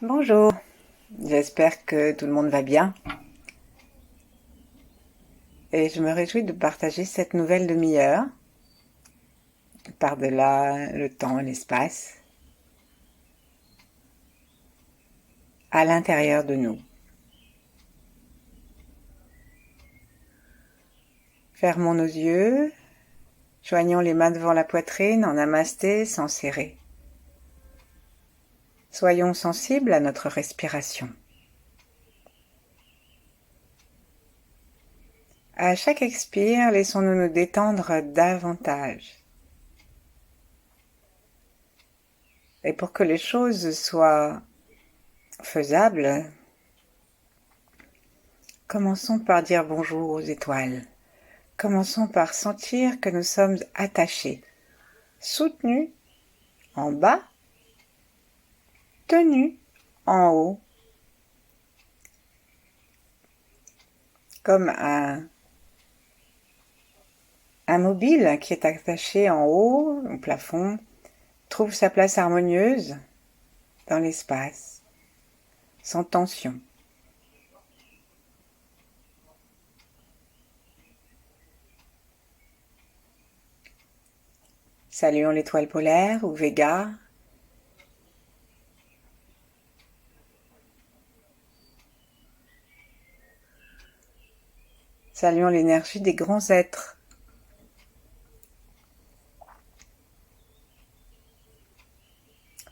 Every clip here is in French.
Bonjour, j'espère que tout le monde va bien et je me réjouis de partager cette nouvelle demi-heure par-delà le temps et l'espace à l'intérieur de nous. Fermons nos yeux, joignons les mains devant la poitrine en namasté sans serrer. Soyons sensibles à notre respiration. À chaque expire, laissons-nous nous détendre davantage. Et pour que les choses soient faisables, commençons par dire bonjour aux étoiles. Commençons par sentir que nous sommes attachés, soutenus en bas, tenus en haut, comme un mobile qui est attaché en haut au plafond trouve sa place harmonieuse dans l'espace, sans tension. Saluons l'étoile polaire ou Vega. Saluons l'énergie des grands êtres.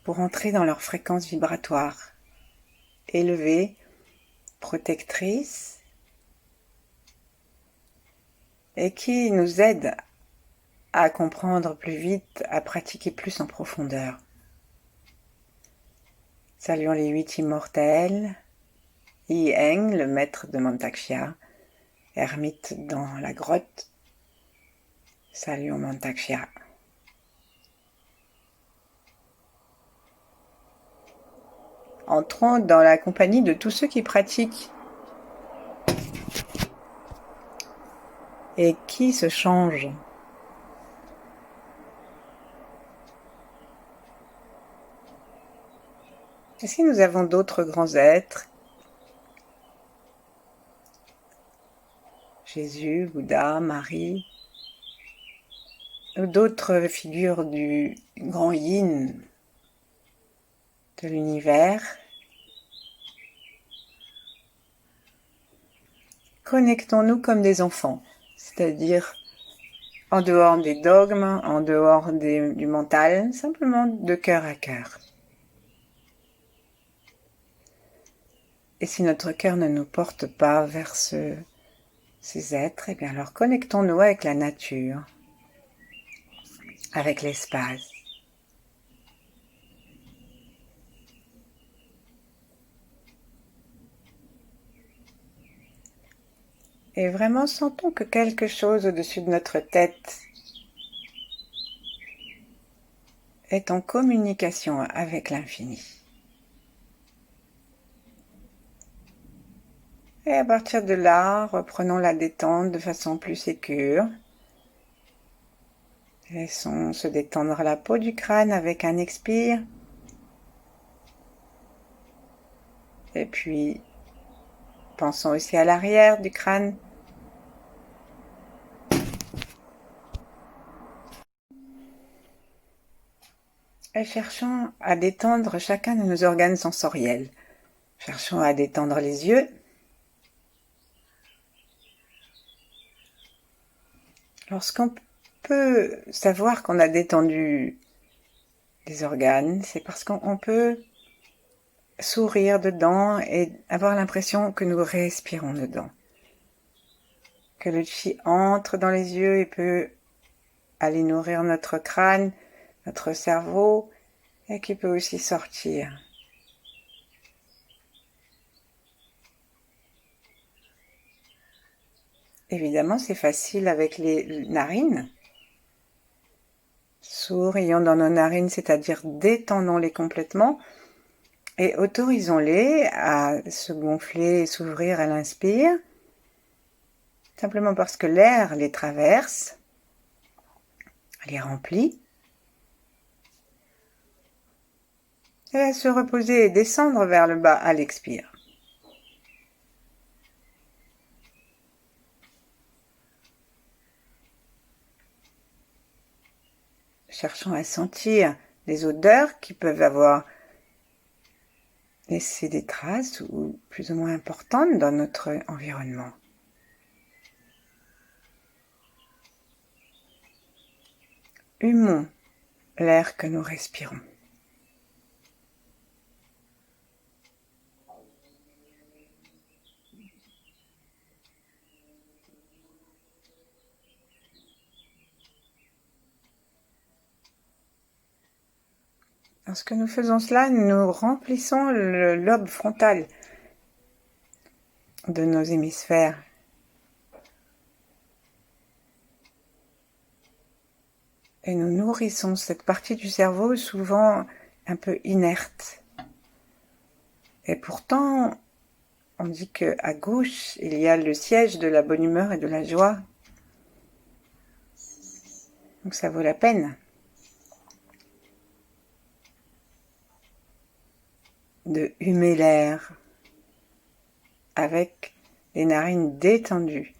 Pour entrer dans leur fréquence vibratoire, élevée, protectrice, et qui nous aide à comprendre plus vite, à pratiquer plus en profondeur. Saluons les 8 immortels, Yi Heng, le maître de Mantakshya, ermite dans la grotte. Saluons Mantakshya. Entrons dans la compagnie de tous ceux qui pratiquent et qui se changent. Et si nous avons d'autres grands êtres, Jésus, Bouddha, Marie, ou d'autres figures du grand yin de l'univers, connectons-nous comme des enfants, c'est-à-dire en dehors des dogmes, en dehors du mental, simplement de cœur à cœur. Et si notre cœur ne nous porte pas vers ces êtres, eh bien alors connectons-nous avec la nature, avec l'espace. Et vraiment sentons que quelque chose au-dessus de notre tête est en communication avec l'infini. Et à partir de là, reprenons la détente de façon plus sécure. Laissons se détendre la peau du crâne avec un expire. Et puis, pensons aussi à l'arrière du crâne. Et cherchons à détendre chacun de nos organes sensoriels. Cherchons à détendre les yeux. Lorsqu'on peut savoir qu'on a détendu les organes, c'est parce qu'on peut sourire dedans et avoir l'impression que nous respirons dedans. Que le chi entre dans les yeux et peut aller nourrir notre crâne, notre cerveau, et qui peut aussi sortir. Évidemment, c'est facile avec les narines. Sourions dans nos narines, c'est-à-dire détendons-les complètement et autorisons-les à se gonfler et s'ouvrir à l'inspire, simplement parce que l'air les traverse, les remplit. et à se reposer et descendre vers le bas à l'expire. Cherchons à sentir les odeurs qui peuvent avoir laissé des traces ou plus ou moins importantes dans notre environnement. Humons l'air que nous respirons. Lorsque nous faisons cela, nous remplissons le lobe frontal de nos hémisphères. Et nous nourrissons cette partie du cerveau souvent un peu inerte. Et pourtant, on dit qu'à gauche, il y a le siège de la bonne humeur et de la joie. Donc ça vaut la peine de humer l'air avec les narines détendues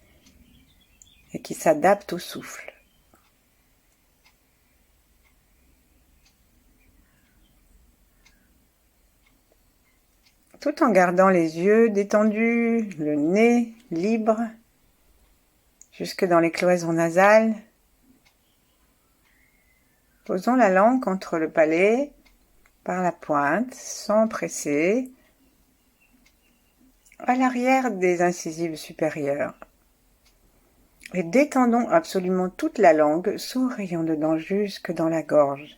et qui s'adaptent au souffle. Tout en gardant les yeux détendus, le nez libre, jusque dans les cloisons nasales. Posons la langue contre le palais, par la pointe, sans presser, à l'arrière des incisives supérieures. Et détendons absolument toute la langue, sourions dedans jusque dans la gorge.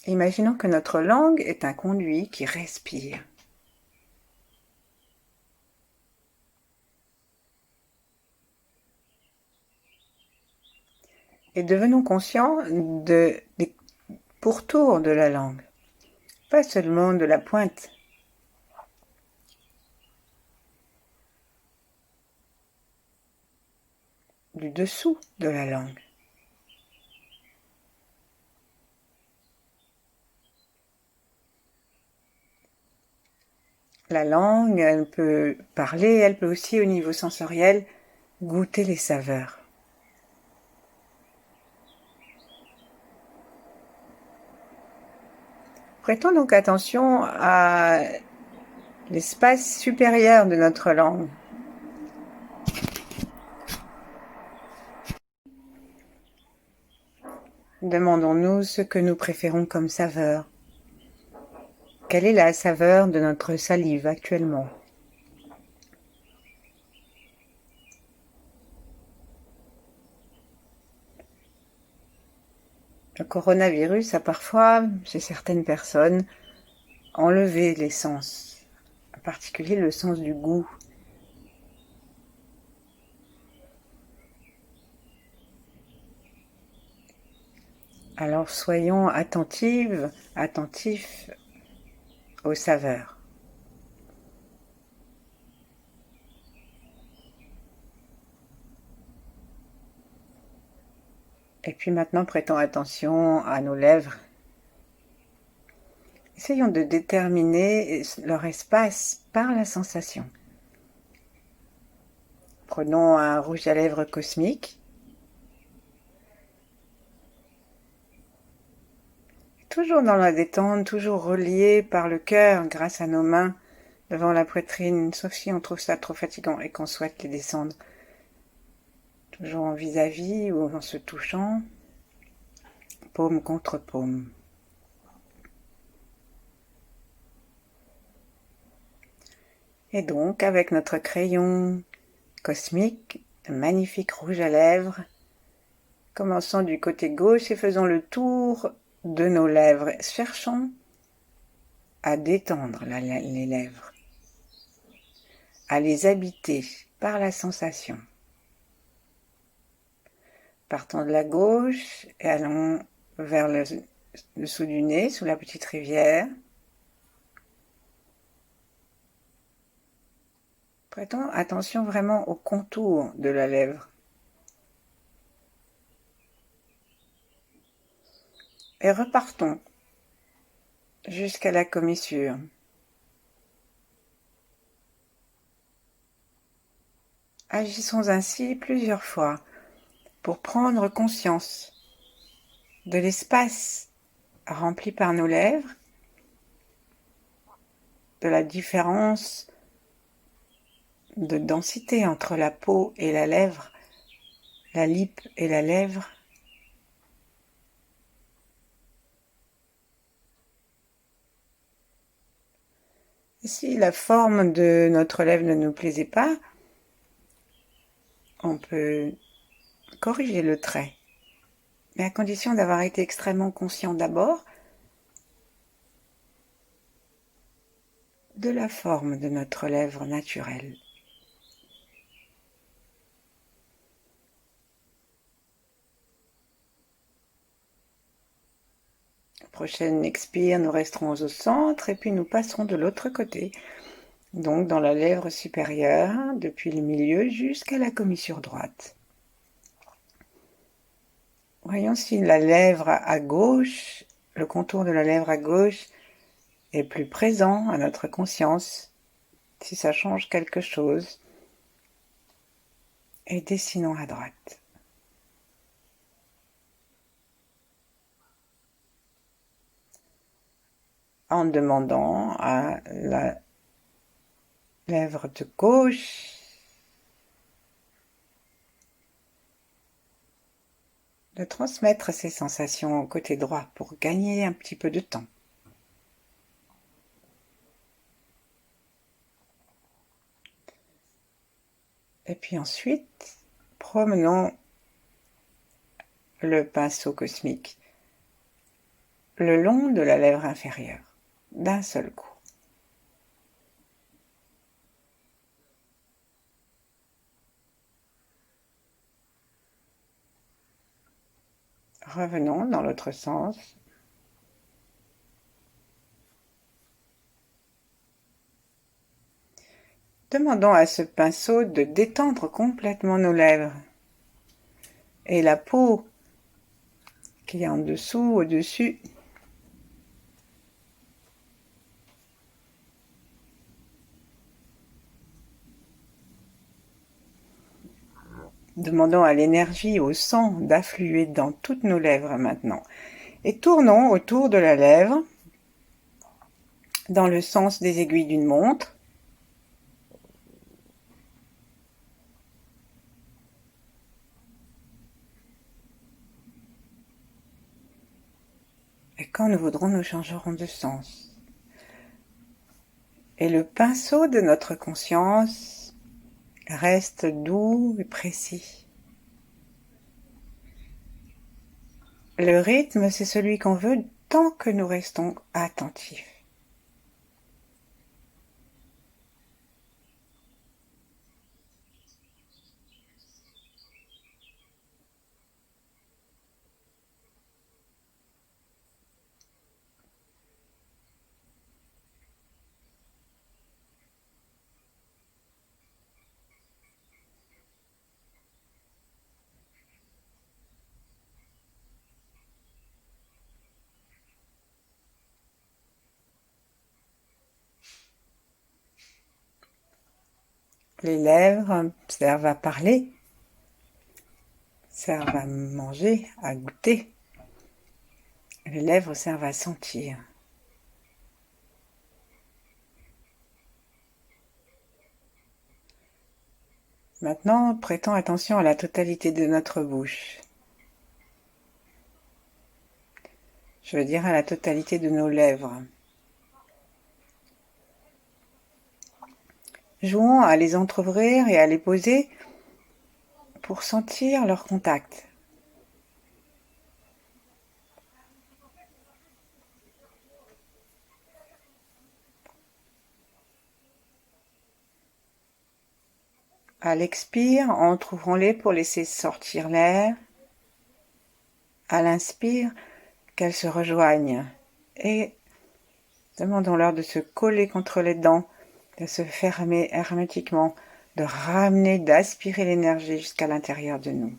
Imaginons que notre langue est un conduit qui respire. Et devenons conscients des pourtours de la langue, pas seulement de la pointe. Du dessous de la langue. La langue, elle peut parler, elle peut aussi au niveau sensoriel goûter les saveurs. Prêtons donc attention à l'espace supérieur de notre langue. Demandons-nous ce que nous préférons comme saveur. Quelle est la saveur de notre salive actuellement ? Le coronavirus a parfois, chez certaines personnes, enlevé les sens, en particulier le sens du goût. Alors soyons attentifs aux saveurs. Et puis maintenant, prêtons attention à nos lèvres. Essayons de déterminer leur espace par la sensation. Prenons un rouge à lèvres cosmique. Toujours dans la détente, toujours relié par le cœur grâce à nos mains devant la poitrine, sauf si on trouve ça trop fatigant et qu'on souhaite les descendre. Toujours en vis-à-vis ou en se touchant, paume contre paume. Et donc, avec notre crayon cosmique, un magnifique rouge à lèvres, commençons du côté gauche et faisons le tour de nos lèvres. Cherchons à détendre les lèvres, à les habiter par la sensation. Partons de la gauche et allons vers le dessous du nez, sous la petite rivière. Prêtons attention vraiment au contour de la lèvre. Et repartons jusqu'à la commissure. Agissons ainsi plusieurs fois pour prendre conscience de l'espace rempli par nos lèvres, de la différence de densité entre la peau et la lèvre, la lippe et la lèvre. Si la forme de notre lèvre ne nous plaisait pas, on peut corriger le trait, mais à condition d'avoir été extrêmement conscient d'abord de la forme de notre lèvre naturelle. Prochaine expire, nous resterons au centre et puis nous passerons de l'autre côté, donc dans la lèvre supérieure, depuis le milieu jusqu'à la commissure droite. Voyons si la lèvre à gauche, le contour de la lèvre à gauche est plus présent à notre conscience, si ça change quelque chose. Et dessinons à droite. En demandant à la lèvre de gauche de transmettre ces sensations au côté droit pour gagner un petit peu de temps. Et puis ensuite, promenons le pinceau cosmique le long de la lèvre inférieure, d'un seul coup. Revenons dans l'autre sens. Demandons à ce pinceau de détendre complètement nos lèvres et la peau qui est en dessous, au-dessus. Demandons à l'énergie, au sang, d'affluer dans toutes nos lèvres maintenant. Et tournons autour de la lèvre dans le sens des aiguilles d'une montre. Et quand nous voudrons, nous changerons de sens. Et le pinceau de notre conscience reste doux et précis. Le rythme, c'est celui qu'on veut tant que nous restons attentifs. Les lèvres servent à parler, servent à manger, à goûter. Les lèvres servent à sentir. Maintenant, prêtons attention à la totalité de notre bouche. Je veux dire à la totalité de nos lèvres. Jouons à les entrouvrir et à les poser pour sentir leur contact. À l'expire, entrouvrons-les pour laisser sortir l'air. à l'inspire, qu'elles se rejoignent. Et demandons-leur de se coller contre les dents, de se fermer hermétiquement, de ramener, d'aspirer l'énergie jusqu'à l'intérieur de nous.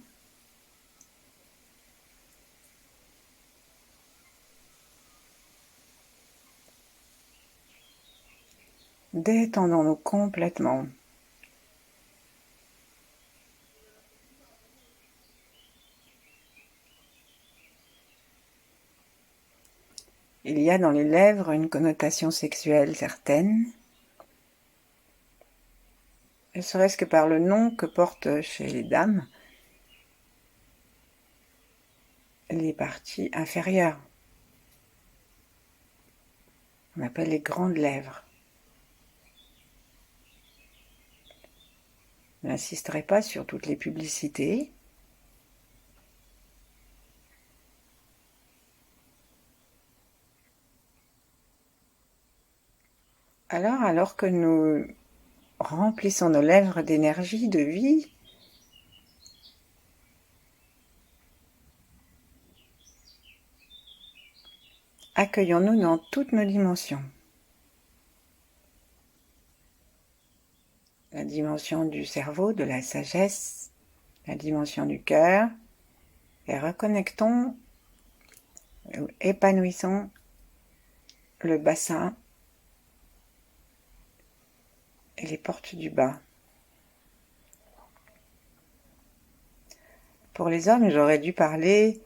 Détendons-nous complètement. Il y a dans les lèvres une connotation sexuelle certaine, ne serait-ce que par le nom que portent chez les dames les parties inférieures. On appelle les grandes lèvres. Je n'insisterai pas sur toutes les publicités. Alors que nous remplissons nos lèvres d'énergie, de vie, accueillons-nous dans toutes nos dimensions. La dimension du cerveau, de la sagesse, la dimension du cœur, et reconnectons, épanouissons le bassin et les portes du bas. Pour les hommes, j'aurais dû parler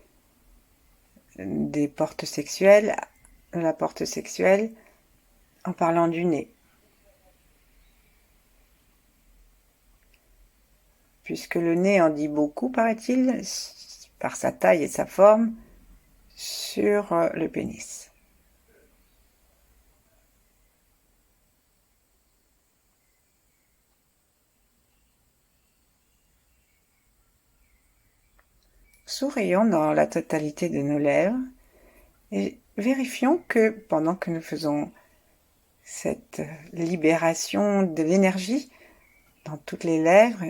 des portes sexuelles, de la porte sexuelle, en parlant du nez. Puisque le nez en dit beaucoup, paraît-il, par sa taille et sa forme, sur le pénis. Sourions dans la totalité de nos lèvres et vérifions que pendant que nous faisons cette libération de l'énergie dans toutes les lèvres,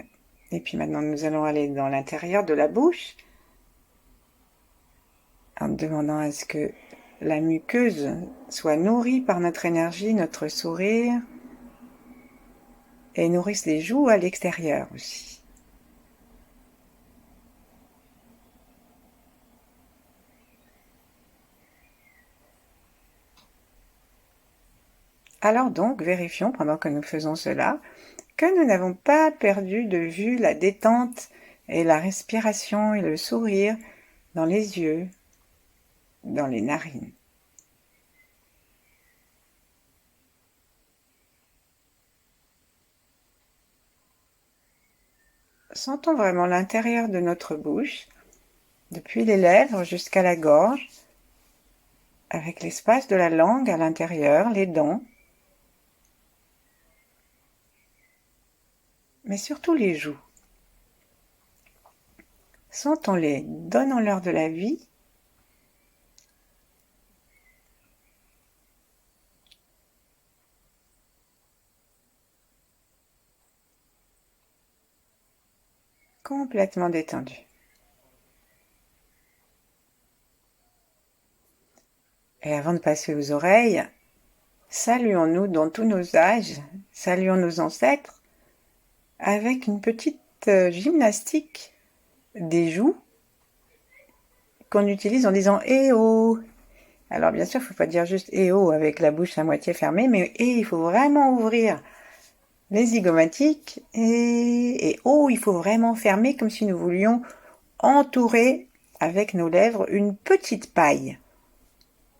et puis maintenant nous allons aller dans l'intérieur de la bouche, en demandant à ce que la muqueuse soit nourrie par notre énergie, notre sourire, et nourrisse les joues à l'extérieur aussi. Alors donc, vérifions pendant que nous faisons cela que nous n'avons pas perdu de vue la détente et la respiration et le sourire dans les yeux, dans les narines. Sentons vraiment l'intérieur de notre bouche, depuis les lèvres jusqu'à la gorge, avec l'espace de la langue à l'intérieur, les dents, mais surtout les joues. Sentons-les, donnons-leur de la vie. Complètement détendus. Et avant de passer aux oreilles, saluons-nous dans tous nos âges, saluons nos ancêtres, avec une petite gymnastique des joues qu'on utilise en disant « eh oh ». Alors bien sûr, il ne faut pas dire juste « eh oh » avec la bouche à moitié fermée, mais « eh », il faut vraiment ouvrir les zygomatiques et « oh », il faut vraiment fermer comme si nous voulions entourer avec nos lèvres une petite paille.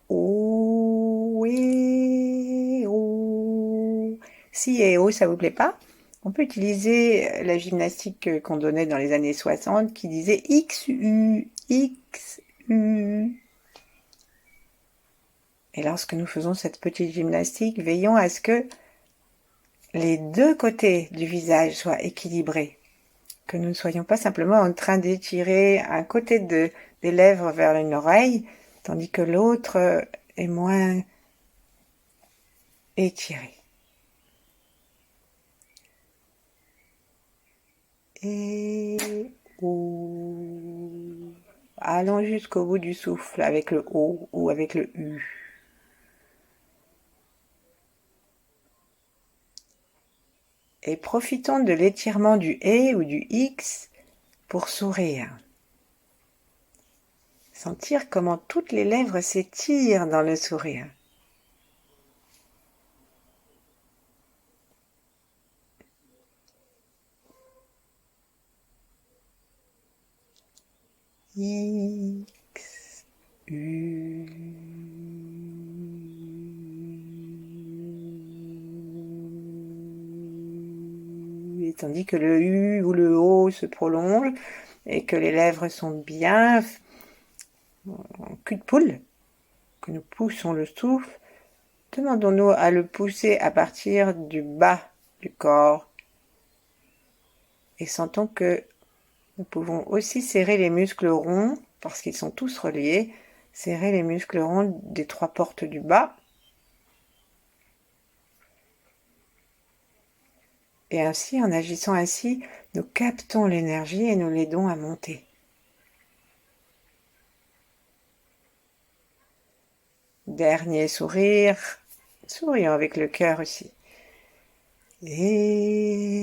Oh, eh, oh. Si eh oh, ça vous plaît pas, on peut utiliser la gymnastique qu'on donnait dans les années 60 qui disait XU, XU. Et lorsque nous faisons cette petite gymnastique, veillons à ce que les deux côtés du visage soient équilibrés. Que nous ne soyons pas simplement en train d'étirer un côté des lèvres vers une oreille, tandis que l'autre est moins étiré. Et oh. Allons jusqu'au bout du souffle avec le O ou avec le U. Et profitons de l'étirement du E ou du X pour sourire. Sentir comment toutes les lèvres s'étirent dans le sourire. X, U. Et tandis que le U ou le O se prolonge et que les lèvres sont bien en cul de poule, que nous poussons le souffle, demandons-nous à le pousser à partir du bas du corps et sentons que nous pouvons aussi serrer les muscles ronds, parce qu'ils sont tous reliés, serrer les muscles ronds des 3 portes du bas. Et ainsi, en agissant ainsi, nous captons l'énergie et nous l'aidons à monter. Dernier sourire, sourions avec le cœur aussi. Et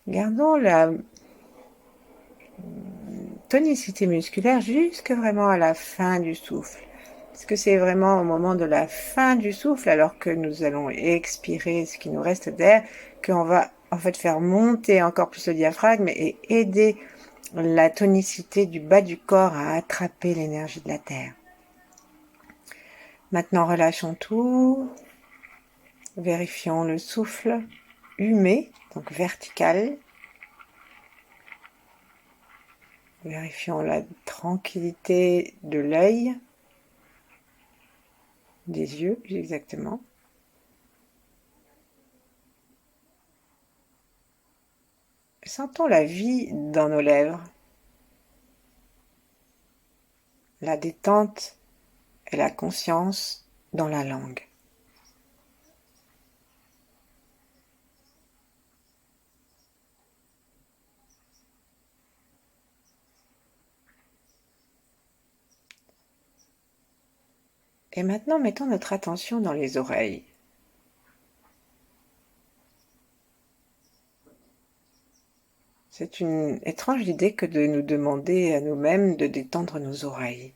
gardons la tonicité musculaire jusque vraiment à la fin du souffle. Parce que c'est vraiment au moment de la fin du souffle, alors que nous allons expirer ce qui nous reste d'air, qu'on va en fait faire monter encore plus le diaphragme et aider la tonicité du bas du corps à attraper l'énergie de la terre. Maintenant, relâchons tout. Vérifions le souffle humé, donc vertical. Vérifions la tranquillité de l'œil, des yeux plus exactement. Sentons la vie dans nos lèvres, la détente et la conscience dans la langue. Et maintenant, mettons notre attention dans les oreilles. C'est une étrange idée que de nous demander à nous-mêmes de détendre nos oreilles.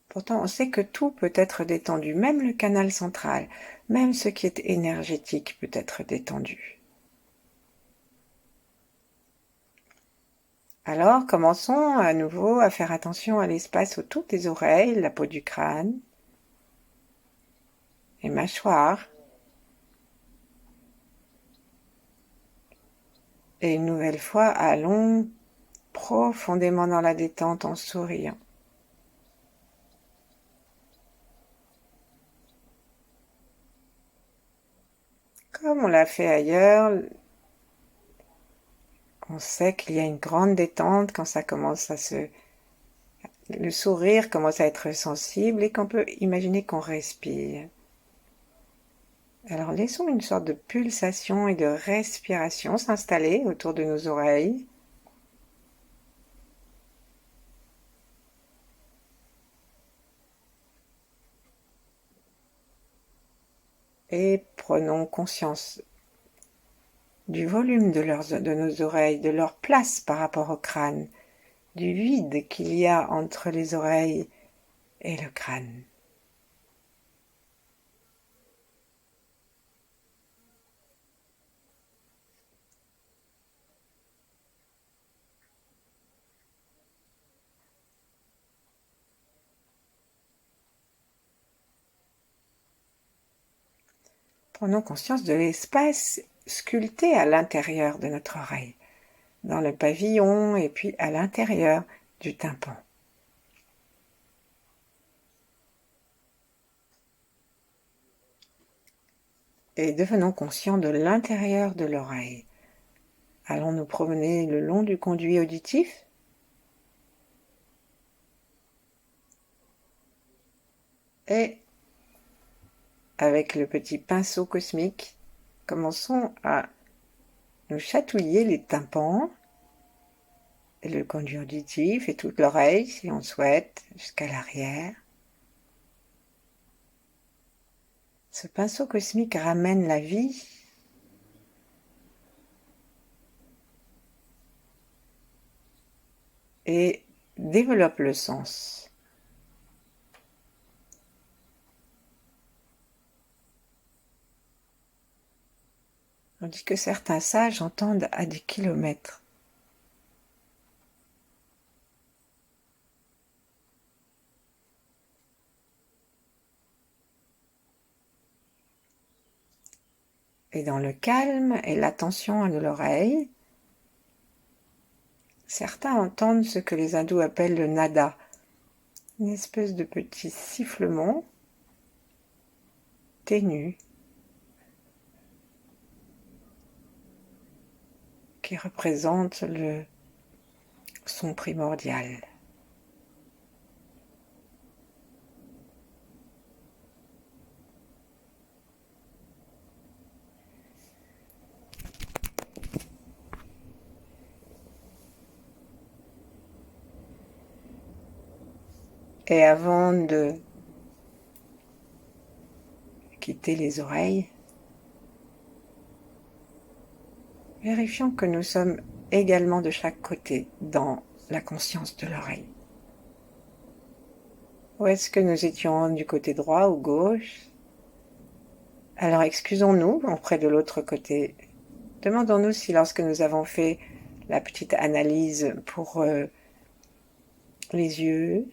Pourtant, on sait que tout peut être détendu, même le canal central, même ce qui est énergétique peut être détendu. Alors, commençons à nouveau à faire attention à l'espace autour des oreilles, la peau du crâne, les mâchoires. Et une nouvelle fois, allons profondément dans la détente en souriant. Comme on l'a fait ailleurs, on sait qu'il y a une grande détente quand ça commence à le sourire commence à être sensible et qu'on peut imaginer qu'on respire. Alors laissons une sorte de pulsation et de respiration s'installer autour de nos oreilles. Et prenons conscience du volume de nos oreilles, de leur place par rapport au crâne, du vide qu'il y a entre les oreilles et le crâne. Prenons conscience de l'espace sculpté à l'intérieur de notre oreille, dans le pavillon et puis à l'intérieur du tympan. et devenons conscients de l'intérieur de l'oreille. Allons nous promener le long du conduit auditif. Et avec le petit pinceau cosmique, commençons à nous chatouiller les tympans et le conduit auditif et toute l'oreille si on souhaite, jusqu'à l'arrière. Ce pinceau cosmique ramène la vie et développe le sens. On dit que certains sages entendent à des kilomètres. Et dans le calme et l'attention de l'oreille, certains entendent ce que les hindous appellent le nada, une espèce de petit sifflement ténu qui représente le son primordial. Et avant de quitter les oreilles, vérifions que nous sommes également de chaque côté dans la conscience de l'oreille. Ou est-ce que nous étions du côté droit ou gauche? Alors excusons-nous auprès de l'autre côté. Demandons-nous si lorsque nous avons fait la petite analyse pour les yeux,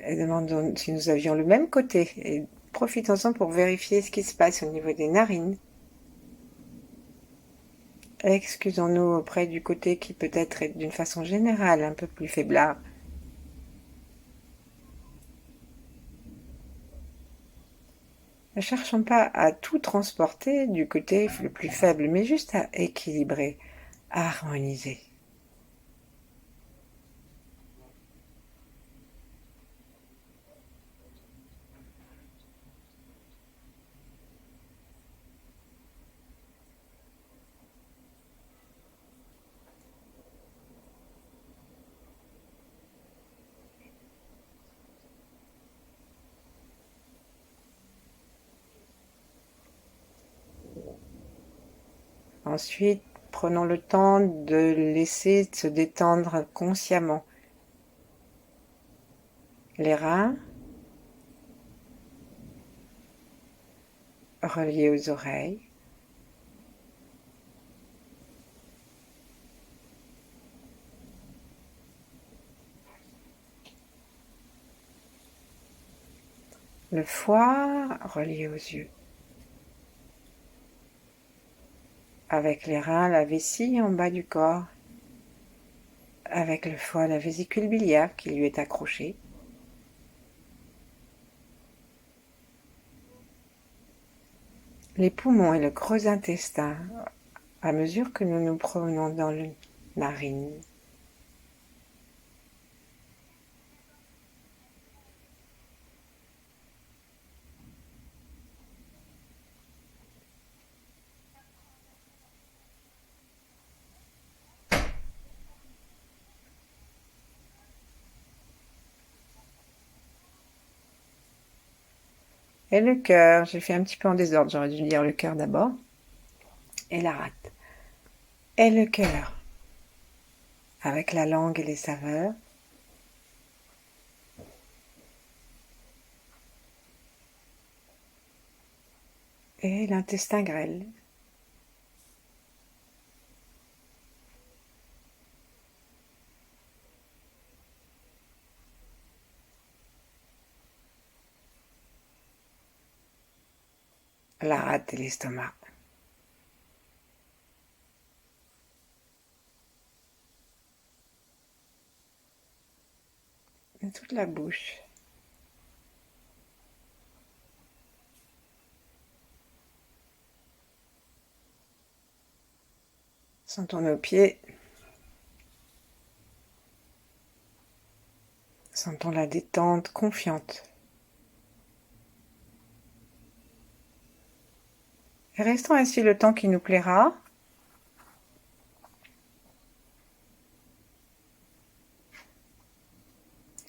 et demandons si nous avions le même côté, et profitons-en pour vérifier ce qui se passe au niveau des narines. Excusons-nous auprès du côté qui peut-être est d'une façon générale un peu plus faiblard. Ne cherchons pas à tout transporter du côté le plus faible, mais juste à équilibrer, à harmoniser. Ensuite, prenons le temps de laisser se détendre consciemment les reins reliés aux oreilles, le foie relié aux yeux, avec les reins la vessie en bas du corps, avec le foie la vésicule biliaire qui lui est accrochée, les poumons et le gros intestin à mesure que nous nous promenons dans les narines. Et le cœur, j'ai fait un petit peu en désordre, j'aurais dû dire le cœur d'abord, et la rate. Et le cœur, avec la langue et les saveurs. Et l'intestin grêle. La rate et l'estomac. Et toute la bouche. Sentons nos pieds. Sentons la détente confiante. Et restons ainsi le temps qui nous plaira.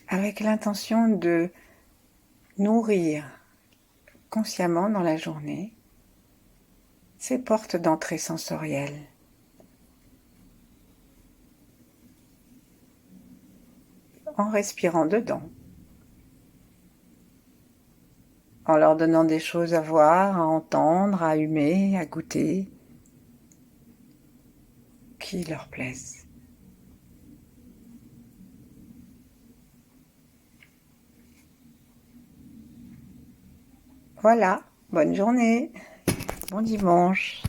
Avec l'intention de nourrir consciemment dans la journée ces portes d'entrée sensorielles. En respirant dedans, en leur donnant des choses à voir, à entendre, à humer, à goûter, qui leur plaisent. Voilà, bonne journée, bon dimanche.